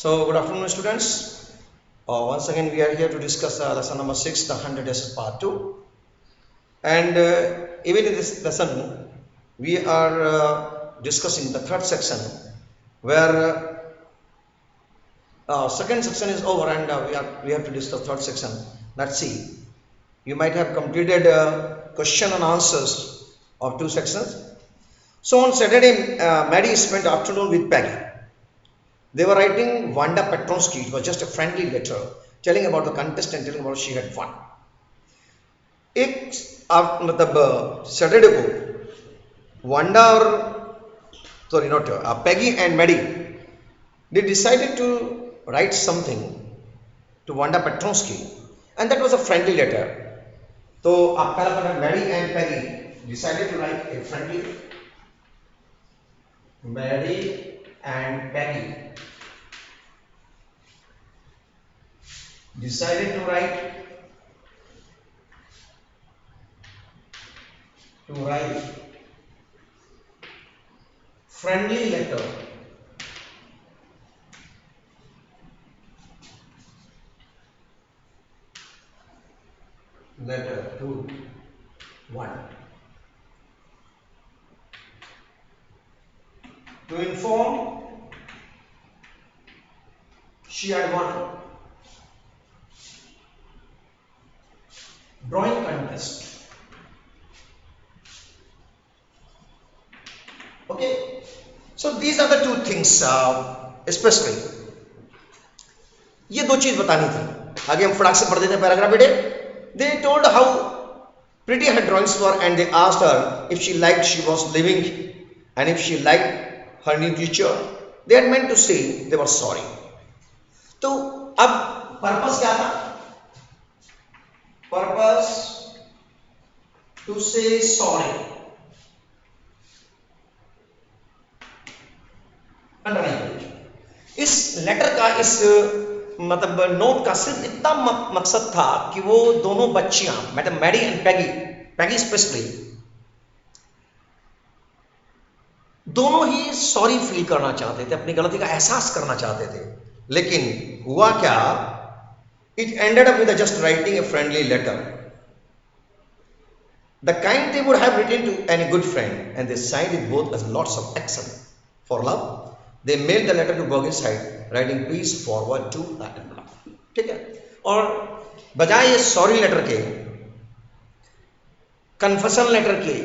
So, good afternoon, students. Once again, we are here to discuss lesson number 6, the 100 days part 2. And even in this lesson, we are discussing the third section, where second section is over, and we have to discuss third section. Let's see. You might have completed question and answers of two sections. So on Saturday, Maddie spent afternoon with Peggy. They were writing Wanda Petronsky. It was just a friendly letter telling about the contest and telling about she had won. एक मतलब Saturday को Wanda और sorry not Peggy and Maddie, they decided to write something to Wanda Petronsky, and that was a friendly letter. तो आप पहला पढ़ा Maddie and Peggy decided to write a friendly Maddie and Peggy decided to write friendly letter to one to inform she had won drawing contest. Okay, so these are the two things especially ये दो चीज बतानी थी. आगे हम फटाक से पढ़ देते हैं पैराग्राफ बेटे. They told how pretty her drawings were and they asked her if she liked she was living and if she liked her new teacher. They had meant to say they were sorry. तो अब purpose क्या था? Purpose to say sorry. इस letter का इस मतलब note का सिर्फ इतना मकसद था कि वो दोनों बच्चियां madam Maddie and Peggy specially दोनों ही सॉरी फील करना चाहते थे, अपनी गलती का एहसास करना चाहते थे. लेकिन हुआ क्या? It ended up with just writing a friendly letter, the kind they would have written to any good friend, and they signed it both as lots of action for love. They mailed the letter to Burgenside, writing please forward to blah. ठीक है. और बजाय ये sorry letter के, confession letter के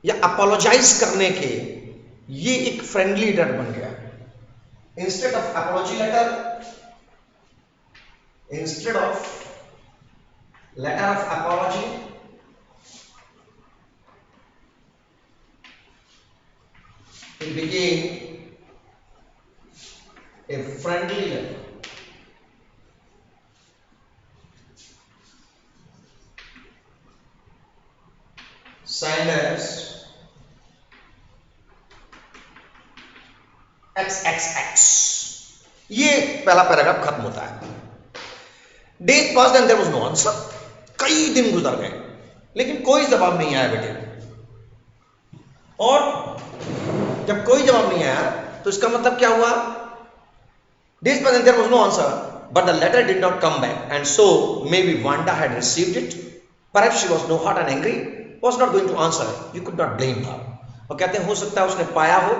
या apologise करने के, ये एक फ्रेंडली लेटर बन गया. Instead of apology letter, instead of letter of apology, it became a friendly letter. Signed as XXX. ये पहला पैराग्राफ खत्म होता है. Days passed and there was no answer. कई दिन गुजर गए लेकिन कोई जवाब नहीं आया बेटे. और जब कोई जवाब नहीं आया तो इसका मतलब क्या हुआ? Days passed and there was no answer, but the letter did not come back, and so maybe Wanda had received it. Perhaps she was no hot and angry, was not going to answer. You could not blame her. और कहते हैं हो सकता है उसने पाया हो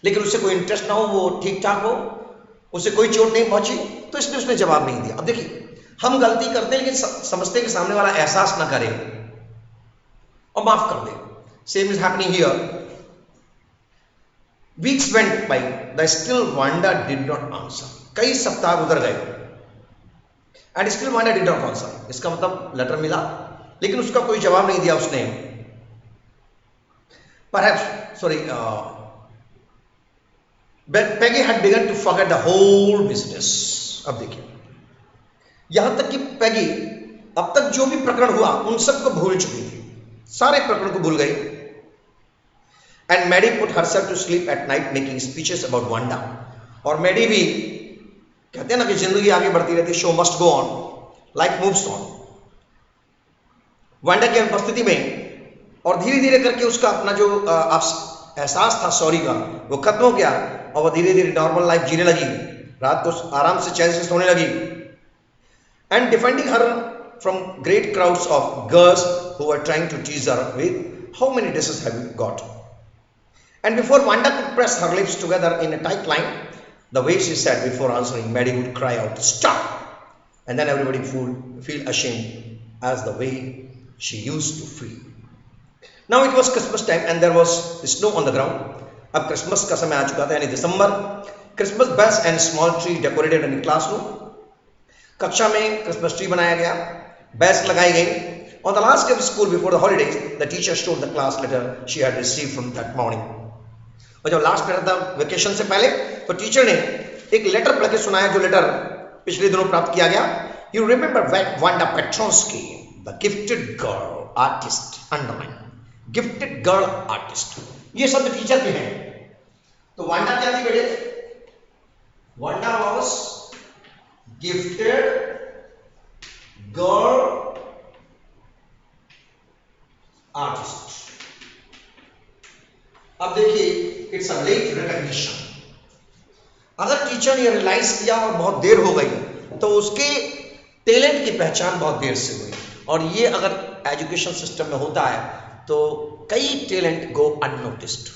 लेकिन उससे कोई इंटरेस्ट ना हो, वो ठीक ठाक हो, उसे कोई चोट नहीं पहुंची, तो इसलिए उसने जवाब नहीं दिया. अब देखिए, हम गलती करते हैं लेकिन समझते हैं कि सामने वाला एहसास ना करे और माफ कर दे. Same is happening here. Weeks went by, the still Wanda did not answer. कई सप्ताह गुजर गए and still Wanda did not answer. इसका मतलब लेटर मिला लेकिन उसका कोई जवाब नहीं दिया उसने. Perhaps sorry Peggy had begun to forget the whole business. अब देखिए, यहां तक कि पैगी अब तक जो भी प्रकरण हुआ उन सबको भूल चुकी थी, सारे प्रकरण को भूल गई. And Maddie put herself to sleep at night making speeches about Wanda. और Maddie भी कहते हैं ना कि जिंदगी आगे बढ़ती रहती है, show must go on, life moves on. Wanda की अनुपस्थिति में और धीरे धीरे करके उसका अपना जो एहसास था सॉरी का, वो खत्म हो गया और वो धीरे धीरे नॉर्मल लाइफ जीने लगी, रात को आराम से चैन से सोने लगी। And defending her from great crowds of girls who were trying to tease her with how many dresses have you got. And before Wanda could press her lips together in a tight line, the way she said before answering, Maddie would cry out, "Stop!" And then everybody would feel ashamed as the way she used to feel. Now it was Christmas time and there was snow on the ground. अब Christmas का समय आ चुका था, यानी दिसंबर। Christmas bells and small tree decorated in classroom. कक्षा में क्रिसमस ट्री बनाया गया, बेल्स लगाई गई। On the last day of school before the holidays, the teacher showed the class letter she had received from that morning. और जब last letter था vacation से पहले, तो टीचर ने एक लेटर पढ़ के सुनाया, जो लेटर पिछले दिनों प्राप्त किया गया। You remember Wanda Petronski, the gifted girl artist, underline, gifted girl artist, ये शब्द टीचर के हैं। तो वांडा क्या थी बेटे? Wanda was gifted girl artist. अब देखिए, इट्स अ लेट रिकॉग्निशन। अगर टीचर ने रियलाइज किया और बहुत देर हो गई, तो उसके टैलेंट की पहचान बहुत देर से हुई। और ये अगर एजुकेशन सिस्टम में होता है तो कई टैलेंट गो अननोटिस्ड।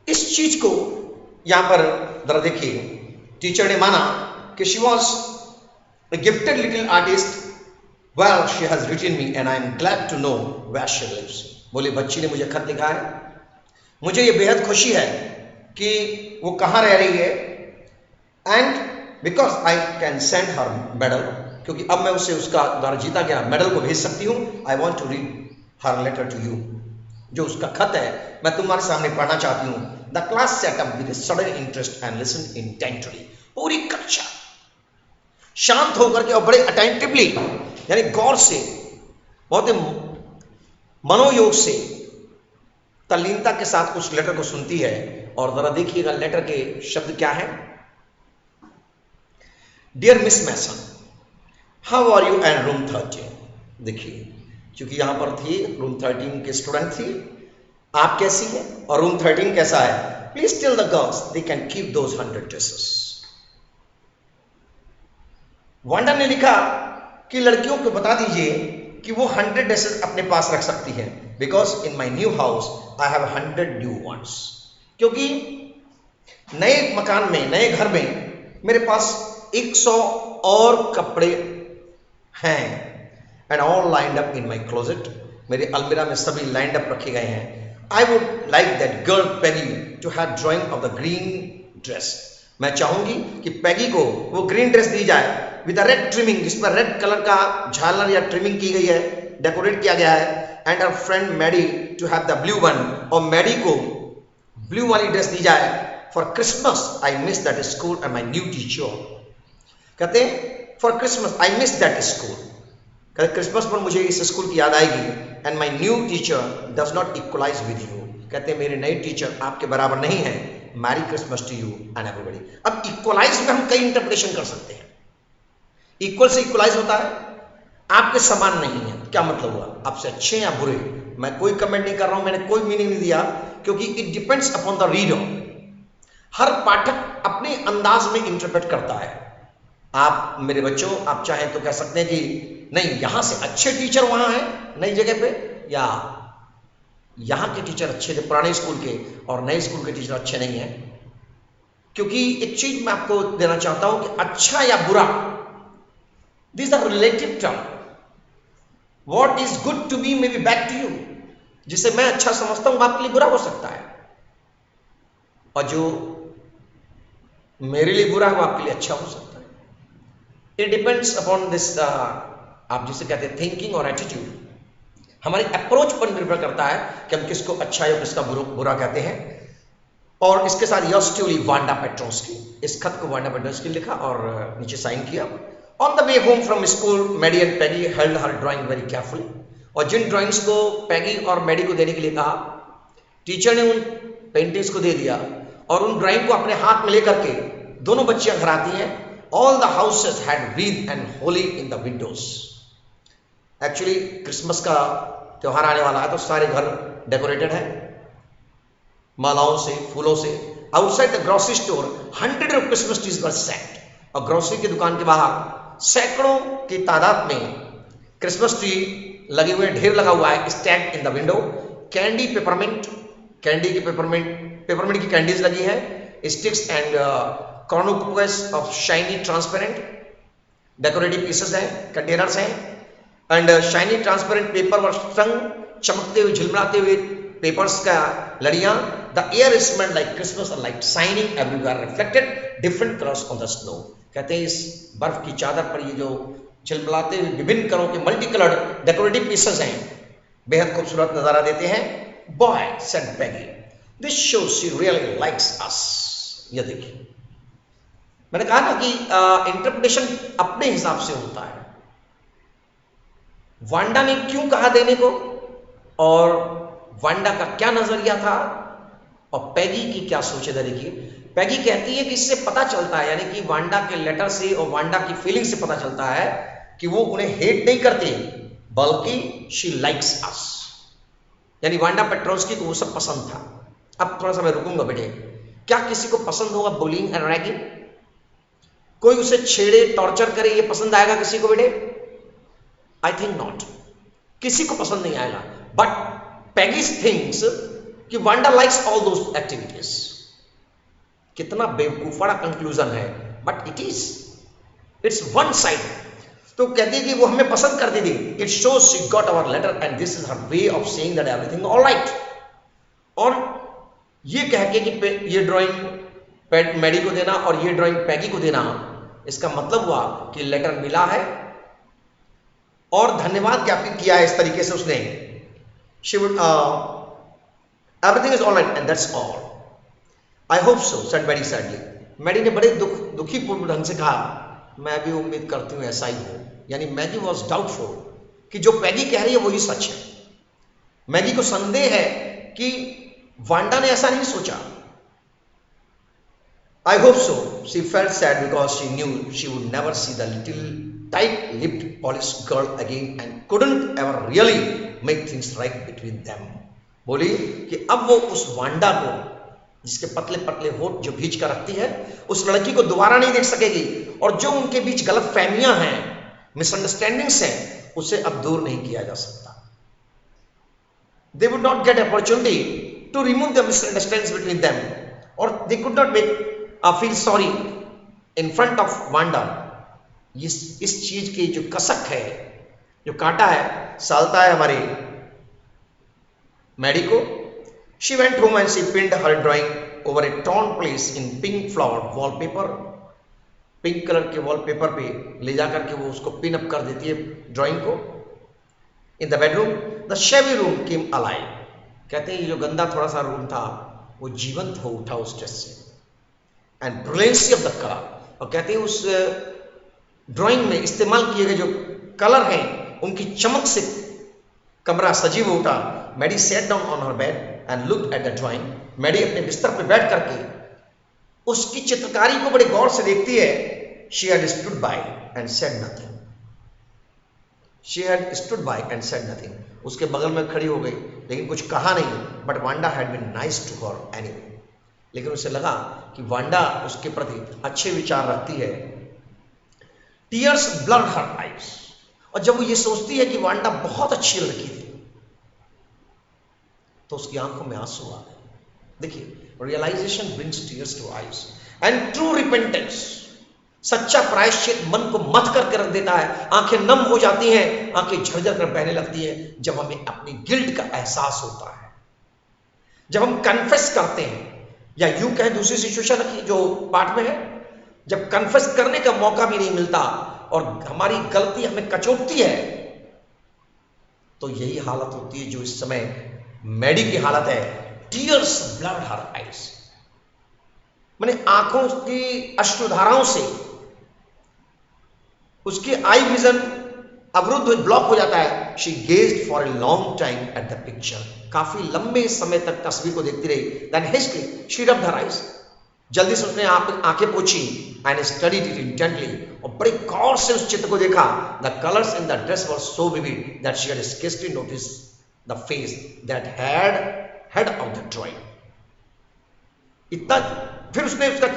इस चीज को यहां पर जरा देखिए, टीचर ने माना कि she was a gifted little artist. Well, she has written me and I am glad to know where she lives. बोले, बच्ची ने मुझे खत लिखा है, मुझे ये बेहद खुशी है कि वो कहाँ रह रही है। And because I can send her medal, क्योंकि अब मैं उसे उसका द्वारा जीता गया मेडल को भेज सकती हूँ। I want to read her letter to you, जो उसका खत है मैं तुम्हारे सामने पढ़ना चाहती हूँ। The class set up with sudden interest and listen intently. पूरी कक्षा शांत होकर के और बड़े अटेंटिवली, यानी गौर से, बहुत ही मनोयोग से, तल्लीनता के साथ उस लेटर को सुनती है। और जरा देखिएगा लेटर के शब्द क्या है। Dear Miss Mason, how are you and room 13। देखिए, क्योंकि यहां पर थी रूम 13 के स्टूडेंट थी, आप कैसी है और रूम 13 कैसा है। Please tell the girls they can keep those 100 dresses. Wanda ने लिखा कि लड़कियों को बता दीजिए कि वो 100 ड्रेसेस अपने पास रख सकती हैं। Because in my new house I have 100 new ones. क्योंकि नए मकान में, नए घर में मेरे पास 100 और कपड़े हैं। And all lined up in my closet, मेरे अलमीरा में सभी लाइंड अप रखे गए हैं। I would like that girl Peggy to have drawing of the green dress. मैं चाहूंगी कि पैगी को वो ग्रीन ड्रेस दी जाए विद अ रेड ट्रिमिंग, जिसमें रेड कलर का झालर या ट्रिमिंग की गई है, डेकोरेट किया गया है। And her friend Maddy to have the blue one, और मैडी को ब्लू वाली ड्रेस दी जाए। For Christmas I miss that school and my new teacher. कहते हैं for Christmas I miss that school, कहते क्रिसमस पर मुझे इस स्कूल की याद आएगी। And my new teacher does not equalize with you, कहते हैं मेरे नए टीचर आपके बराबर नहीं है। Merry Christmas to you and everybody. अब इक्वलाइज में हम कई इंटरप्रिटेशन कर सकते हैं। इक्वल से इक्वलाइज होता है आपके समान नहीं है, क्या मतलब हुआ, आपसे अच्छे या बुरे। मैं कोई कमेंट नहीं कर रहा हूं, मैंने कोई मीनिंग नहीं दिया, क्योंकि it depends upon the reader. हर पाठक अपने अंदाज में इंटरप्रेट करता है। आप मेरे बच्चों, आप चाहें तो कह सकते हैं कि नहीं, यहां से अच्छे टीचर वहां है नई जगह पे, या यहां के टीचर अच्छे थे पुराने स्कूल के और नए स्कूल के टीचर अच्छे नहीं है। क्योंकि एक चीज मैं आपको देना चाहता हूं कि अच्छा या बुरा, these are relative term. What is good to me may be bad to you. जिसे मैं अच्छा समझता हूं आपके लिए बुरा हो सकता है, और जो मेरे लिए बुरा है वो आपके लिए अच्छा हो सकता है। It depends upon this आप जिसे कहते हैं थिंकिंग और एटीट्यूड, हमारी अप्रोच पर निर्भर करता है कि हम किसको अच्छा या किसका बुरा कहते हैं। और इसके साथ yours truly वांडा पेट्रोंस्की, इस खत को वांडा पेट्रोंस्की लिखा और नीचे साइन किया। On the way home from school, Maddie and Peggy held her drawing very carefully. और जिन ड्राइंग्स को पैगी और मैडी को देने के लिए कहा, टीचर ने उन पेंटिंग्स को दे दिया और उन ड्राइंग को अपने हाथ में लेकर के दोनों बच्चियां घर आती हैं। All the houses had wreath and holly in the windows. Actually Christmas का त्योहार आने वाला है, तो सारे घर डेकोरेटेड है मालाओं से, फूलों से। Outside the grocery store hundred of Christmas trees were set, और ग्रोसरी की दुकान के बाहर सैकड़ों की तादाद में क्रिसमस ट्री लगे हुए, ढेर लगा हुआ है, stacked in the window. Candy peppermint, candy की पेपरमिंट की कैंडीज लगी है, sticks and cornucopias of shiny transparent decorative pieces हैं, कंटेनर्स हैं, and shiny transparent paper were strung, चमकते हुए झिलमिलाते हुए पेपर्स का लड़ियां। The air smelled like Christmas और light shining everywhere reflected different colours on the snow. कहते हैं इस बर्फ की चादर पर ये जो झिलमिलाते हुए विभिन्न कलरों के मल्टी कलर्ड डेकोरेटिव पीसेस हैं, बेहद खूबसूरत नजारा देते हैं। Boy said Peggy, this shows she really likes us. ये देखिए, मैंने कहा ना कि इंटरप्रिटेशन अपने हिसाब से होता है। वांडा ने क्यों कहा देने को, और वांडा का क्या नजरिया था, और पैगी की क्या सोचे था। देखिए, पैगी कहती है कि इससे पता चलता है, यानी कि वांडा के लेटर से और वांडा की फीलिंग से पता चलता है कि वो उन्हें हेट नहीं करती, बल्कि शी लाइक्स अस। यानी वांडा पेट्रोस्की को वो सब पसंद था। अब थोड़ा सा मैं रुकूंगा बेटे। क्या किसी को पसंद होगा बुलिंग एंड रैगिंग? कोई उसे छेड़े, टॉर्चर करे, ये पसंद आएगा किसी को बेटे? आई थिंक नॉट, किसी को पसंद नहीं आएगा। बट पैगी थिंक्स कि Wanda likes all those activities. कितना बेवकूफाड़ा कंक्लूजन है, बट इट्स वन साइड। तो कहती है कि वो हमें पसंद करती थी। It shows she got hour later and this is her way of saying that everything all right. और ये कह के कि ये ड्राइंग मैडी को देना और ये ड्राइंग पैगी को देना, इसका मतलब हुआ कि लेटर मिला है और धन्यवाद ज्ञापित किया है। इस तरीके से उसने she would everything is all right and that's all. I hope so said Maddy sadly. Maddy ने बड़े दुखी पूर्ण ढंग से कहा, मैं भी उम्मीद करती हूं ऐसा ही हो। यानी मैगी वॉज डाउटफुल कि जो पैगी कह रही है वही सच है। मैगी को संदेह है कि वांडा ने ऐसा नहीं सोचा। I hope so. She felt sad because she knew she would never see the little tight-lipped Polish girl again and couldn't ever really make things right between them. बोली कि अब वो उस वांडा को, जिसके पतले पतले होठ जो भींच कर रखती है, उस लड़की को दोबारा नहीं देख सकेगी, और जो उनके बीच गलत फहमियां हैं, मिसअंडरस्टैंडिंग्स हैं, उसे अब दूर नहीं किया जा सकता। They would not get opportunity to remove the misunderstandings between them, or they could not make feel sorry in front of Wanda. इस चीज की जो कसक है, जो कांटा है, सालता है हमारी मैडी को। She went home and she pinned her drawing over a torn place in pink flowered wallpaper. Pink colour के वॉलपेपर पे ले जाकर के वो उसको पिन अप कर देती है ड्राइंग को। In the bedroom, the shabby room came alive. कहते हैं ये जो गंदा थोड़ा सा रूम था, वो जीवंत हो उठा उस स्ट्रेस से। And brilliancy of the colour, और कहते हैं उस ड्राइंग में इस्तेमाल किए गए जो कलर हैं, उनकी चमक से कमरा सजीव हो उठा। Maddy sat down on her bed and looked at the drawing. Maddy अपने बिस्तर पर बैठ करके उसकी चित्रकारी को बड़े गौर से देखती है। She had stood by and said nothing. She had stood by and said nothing. उसके बगल में खड़ी हो गई, लेकिन कुछ कहा नहीं। But Wanda had been nice to her anyway. लेकिन उसे लगा कि वांडा उसके प्रति अच्छे विचार रखती है। Tears blurred her eyes. और जब वो ये सोचती है कि वांडा बहुत अच्छी लड़की थी, तो उसकी आंखों में आंसू आ गए। देखिए, realization brings tears to eyes and true repentance. सच्चा प्रायश्चित मन को मथ करके रख देता है। आंखें नम हो जाती हैं, आंखें झरझर कर बहने लगती है जब हमें अपनी गिल्ट का एहसास होता है। जब हम कन्फेस करते हैं, या यूं कहें दूसरी सिचुएशन रखी जो पाठ में है, जब कन्फेस करने का मौका भी नहीं मिलता और हमारी गलती हमें कचोटती है, तो यही हालत होती है जो इस समय मैडी की हालत है। टीयर्स ब्लर्ड हर आईज, माने आंखों की अश्रुधाराओं से उसकी आई विजन अवरुद्ध, ब्लॉक हो जाता है। She gazed for a long time at the picture. काफी लंबे समय तक तस्वीर को देखती रही। Then hastily she rubbed her eyes. जल्दी से उसने आंखें पोंछी एंड स्टडीड इट इंटेंटली। और बड़े गौर से उस चित्र को देखा। The colours in the dress were so vivid that she had scarcely notice the face that had head of the drawing. इतना फिर उसने उसका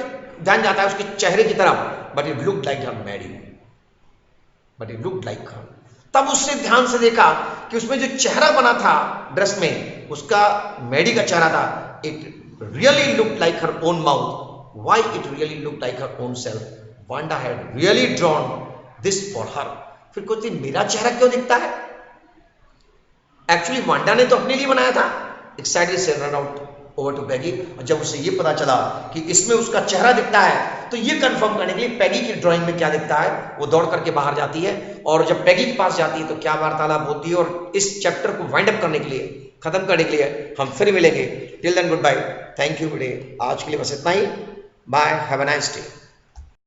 ध्यान जाता है उसके चेहरे की तरफ, but it looked like her Maddie, but it looked like her. तब उसने ध्यान से देखा कि उसमें जो चेहरा बना था ड्रेस में, उसका मैडी का चेहरा था। It really looked like her own mouth. Why it really looked like her own self? Wanda had really drawn this for her. फिर कहती मेरा चेहरा क्यों दिखता है? एक्चुअली वांडा ने तो अपने लिए बनाया था। एक्साइटेड से रन आउट ओवर टू पैगी, और जब उसे ये पता चला कि इसमें उसका चेहरा दिखता है, तो ये कंफर्म करने के लिए पैगी की ड्राइंग में क्या दिखता है, वो दौड़ करके बाहर जाती है। और जब पैगी के पास जाती है तो क्या वार्तालाप होती है, और इस चैप्टर को वाइंड अप करने के लिए, खत्म करने के लिए हम फिर मिलेंगे। Till then good bye, thank you. आज के लिए बस इतना ही। Bye, have a nice day.